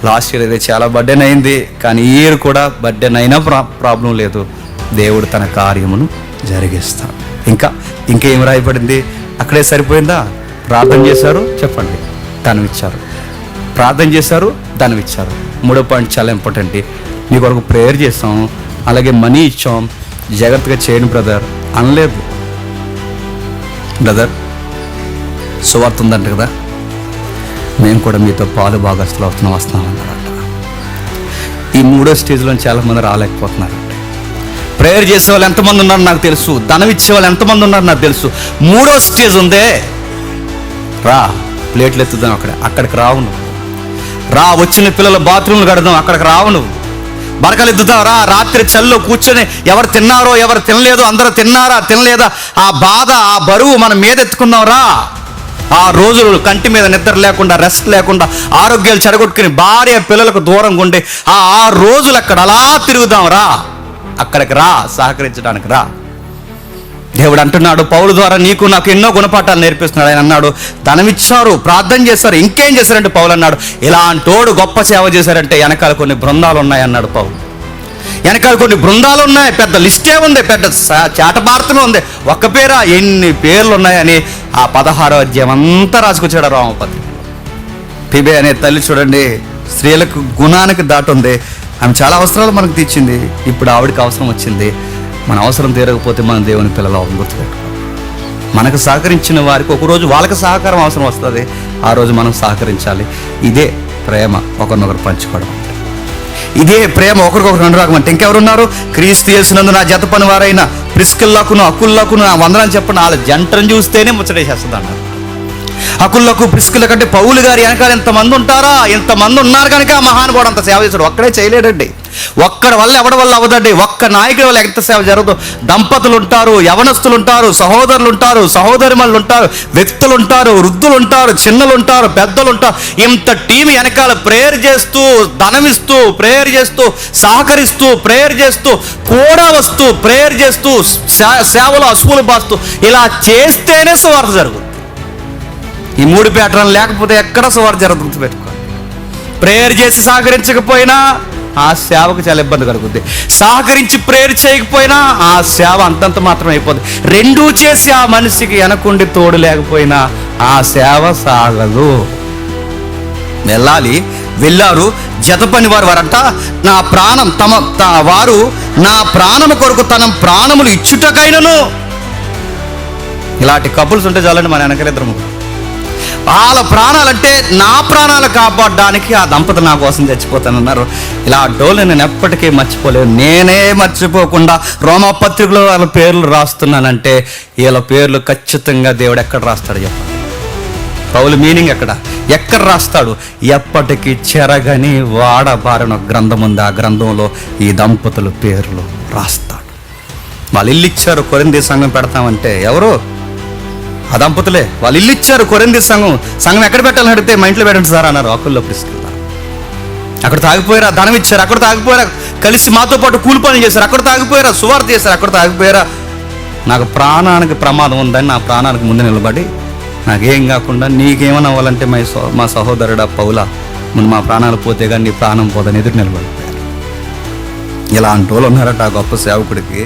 Last year అయితే చాలా burden అయింది, కానీ ఈ ఇయర్ కూడా బర్డెన్ అయినా ప్రాబ్లం లేదు. దేవుడు తన కార్యమును జరిగిస్తాడు. ఇంకేం రాయబడింది? అక్కడే సరిపోయిందా? ప్రార్థన చేశారు, చెప్పండి, దానం ఇచ్చారు. ప్రార్థన చేశారు, దానం ఇచ్చారు. 3వ పాయింట్ చాలా ఇంపార్టెంట్. నీ కొరకు ప్రేయర్ చేస్తాం, అలాగే మనీ ఇచ్చాం, జాగ్రత్తగా చేయండి బ్రదర్ అనలేదు. బ్రదర్ సువార్త ఉందంట కదా, మేము కూడా మీతో పాలు భాగస్తులు వస్తున్నాం అన్నారంట. ఈ 3వ స్టేజ్లో చాలామంది రాలేకపోతున్నారంటే. ప్రేయర్ చేసే వాళ్ళు ఎంతమంది ఉన్నారు నాకు తెలుసు, ధనం ఇచ్చే వాళ్ళు ఎంతమంది ఉన్నారు నాకు తెలుసు. 3వ స్టేజ్ ఉందే, రా ప్లేట్లు ఎత్తుదాం, అక్కడికి రావు నువ్వు. రా వచ్చిన పిల్లల బాత్రూమ్లు కడదాం, అక్కడికి రావు నువ్వు. బరకలు ఎత్తుతావు, రా రాత్రి చల్లో కూర్చొని ఎవరు తిన్నారో ఎవరు తినలేదో, అందరూ తిన్నారా తినలేదా, ఆ బాధ ఆ బరువు మనం మీద ఎత్తుకుందాం రా. ఆ రోజులు కంటి మీద నిద్ర లేకుండా, రెస్ట్ లేకుండా, ఆరోగ్యాలు చెడగొట్టుకుని భార్య పిల్లలకు దూరంగా ఉండి ఆ రోజులు అక్కడ అలా తిరుగుదాం రా. అక్కడికి రా, సహకరించడానికి రా. దేవుడు అంటున్నాడు పౌలు ద్వారా నీకు నాకు ఎన్నో గుణపాఠాలు నేర్పిస్తున్నాడు. ఆయన అన్నాడు ధనమిచ్చారు, ప్రార్థన చేశారు, ఇంకేం చేశారంటే పౌలు అన్నాడు ఇలాంటోడు గొప్ప సేవ చేశారంటే వెనకాల కొన్ని బృందాలు ఉన్నాయి అన్నాడు పౌలు. వెనకాల కొన్ని బృందాలు ఉన్నాయి, పెద్ద లిస్టే ఉంది, పెద్ద చాటభారతమే ఉంది. ఒక్క పేరా ఎన్ని పేర్లు ఉన్నాయని ఆ 16వ అధ్యాయం అంతా రాసుకొచ్చాడు రామపత్రిక. పిబే అనే తల్లి చూడండి, స్త్రీలకు గుణానికి దాటు ఉంది. ఆమె చాలా అవసరాలు మనకు తీర్చింది. ఇప్పుడు ఆవిడకి అవసరం వచ్చింది. మన అవసరం తీరకపోతే మనం దేవుని పిల్లలు గుర్తుపెట్టుకోవాలి. మనకు సహకరించిన వారికి ఒకరోజు వాళ్ళకి సహకారం అవసరం వస్తుంది, ఆ రోజు మనం సహకరించాలి. ఇదే ప్రేమ, ఒకరినొకరు పంచుకోవడం అంటే. ఇదే ప్రేమ, ఒకరికొకరు అనురాగం అంటే. ఇంకెవరున్నారు? క్రీస్తు యేసునందు నా జత పని వారైన ప్రిస్కిల్లాకును అకుల్లాకును వందనాలు చెప్పండి. వాళ్ళ జంటను చూస్తేనే ముచ్చటేసేస్తుంది అన్నారు. అకుల్లకు ప్రిస్కిల్ల కంటే పౌలు గారి వెనకాల ఎంతమంది ఉంటారా, ఎంతమంది ఉన్నారు కనుక ఆ మహానుభావుడు అంత సేవ చేశాడు. ఒక్కడే చేయలేడండి, ఒక్కడి వల్ల ఎవడి వల్ల అవ్వదండి, ఒక్క నాయకుడి వల్ల ఎంత సేవ జరగదు. దంపతులు ఉంటారు, యవనస్తులు ఉంటారు, సహోదరులు ఉంటారు, సహోదరిమణులు ఉంటారు, వ్యక్తులు ఉంటారు, వృద్ధులు ఉంటారు, చిన్నలు ఉంటారు, పెద్దలు ఉంటారు. ఇంత టీం వెనకాల ప్రేయర్ చేస్తూ, ధనమిస్తూ, ప్రేయర్ చేస్తూ, సహకరిస్తూ, ప్రేయర్ చేస్తూ, కూడా వస్తూ, ప్రేయర్ చేస్తూ, సేవలు అసువులు బాస్తూ, ఇలా చేస్తేనే సువార్త జరుగుతుంది. ఈ 3 ప్యాటర్న్లు లేకపోతే ఎక్కడ సువార్త జరుగుతుంది పెట్టుకోండి. ప్రేయర్ చేసి సహకరించకపోయినా ఆ సేవకు చాలా ఇబ్బంది కలుగుద్ది. సహకరించి ప్రేయర్ చేయకపోయినా ఆ సేవ అంతంత మాత్రం అయిపోద్ది. రెండూ చేసి ఆ మనిషికి వెనకుండి తోడు లేకపోయినా ఆ సేవ సాగదు. వెళ్ళారు జత పని వారంట నా ప్రాణం వారు నా ప్రాణము కొరకు తన ప్రాణములు ఇచ్చుటకైనను. ఇలాంటి కపుల్స్ ఉంటే చాలండి మన వెనకలిద్దరు. వాళ్ళ ప్రాణాలంటే నా ప్రాణాలు కాపాడడానికి ఆ దంపతులు నా కోసం చచ్చిపోతానన్నారు. ఇలా డోలు నేను ఎప్పటికీ మర్చిపోలేను. నేనే మర్చిపోకుండా రోమపత్రికలో వాళ్ళ పేర్లు రాస్తున్నానంటే వీళ్ళ పేర్లు ఖచ్చితంగా దేవుడు ఎక్కడ రాస్తాడు చెప్పండి. పౌలు మీనింగ్ ఎక్కడ రాస్తాడు? ఎప్పటికీ చెరగని వాడబారిన గ్రంథం ఉంది, ఆ గ్రంథంలో ఈ దంపతుల పేర్లు రాస్తాడు. వాళ్ళు ఇల్లు ఇచ్చారు, కొరింథీ సంఘం పెడతామంటే ఎవరు? ఆ దంపతులే. వాళ్ళు ఇల్లు ఇచ్చారు, కొరింథీ సంఘం ఎక్కడ పెట్టాలని అడిగితే మా ఇంట్లో పెట్టండి సార్ అన్నారు. అకుల్లో ప్రిస్కిల్లా అక్కడ తాగిపోయారా, ధనం ఇచ్చారు, అక్కడ తాగిపోయారా, కలిసి మాతో పాటు కూలి పనులు చేశారు, అక్కడ తాగిపోయారా, సువార్త చేశారు, అక్కడ తాగిపోయారా. నాకు ప్రాణానికి ప్రమాదం ఉందని నా ప్రాణానికి ముందు నిలబడి నాకేం కాకుండా నీకేమని అవ్వాలంటే మా సహోదరుడా పౌలా ముందు మా ప్రాణాలు పోతే కానీ నీ ప్రాణం పోదని ఎదురు నిలబడిపోయారు. ఇలాంటి వాళ్ళు ఉన్నారట ఆ గొప్ప సేవకుడికి.